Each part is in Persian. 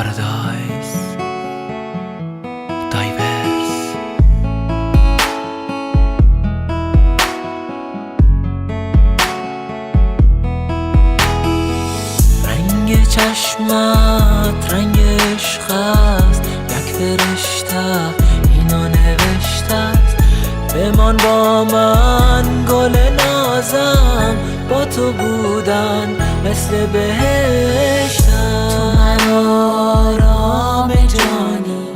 Paradise Diverse. رنگ چشمت رنگ عشق است، یک فرشته اینو نوشته است. بمان با من گل نازم، با تو بودن مثل بهشت. تو من آرام جانی،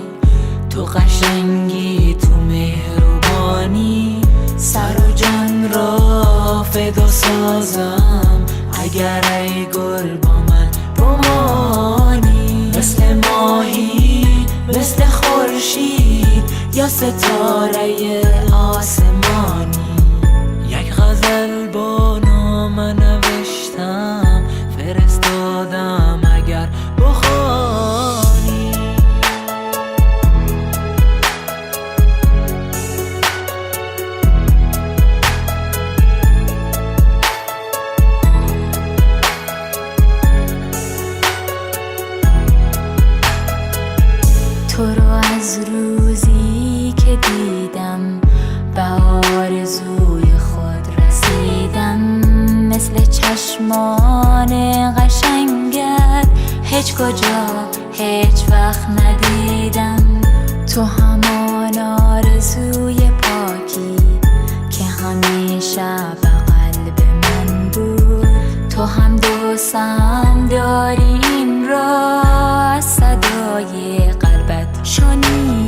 تو قشنگی، تو مهربانی. سر و جان را فدا سازم اگر ای گل با من بمانی. مثل ماهی، مثل خورشید یا ستاره آسمانی. یک غزل با نام نوشتم، فرستادم اگر بخوانی. تو رو از روزی که دیدم به آرزوی خود رسیدم. مثل چشمان قشنگت هیچ کجا هیچ وقت ندیدم. تو همان آرزوی پاکی که همیشه به قلب من بود. تو هم دوستم داری، این را از صدای قلبت شنیدم.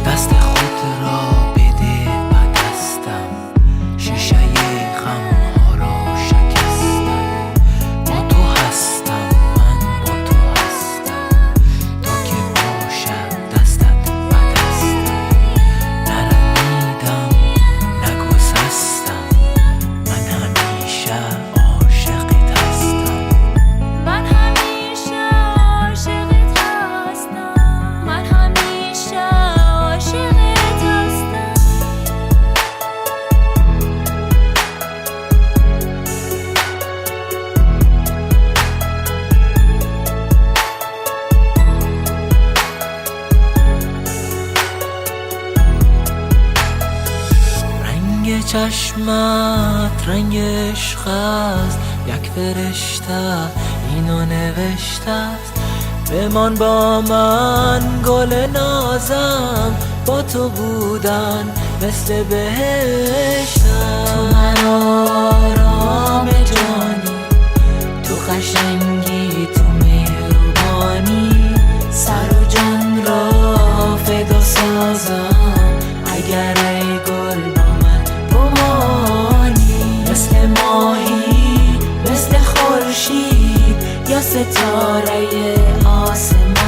دست خود را بده به دستم، شیشه غم ها را شکستم. با تو هستم، من با تو هستم، تا که باشد دستت به دستم. نرمیدم نگسستم، من همیشه عاشقت هستم. من همیشه عاشقت هستم. من همیشه عاشقت هستم. رنگ چشمت رنگ عشق است، یک فرشته اینو نوشته است. بمان با من گل نازم، با تو بودن مثل بهشت. تو من آرام جانی، تو قشنگی، تو مهربانی. سر و جان را فدا سازم اگر ای گل با من بمانی. مثل ماهی، مثل خورشید یا ستاره آسمان.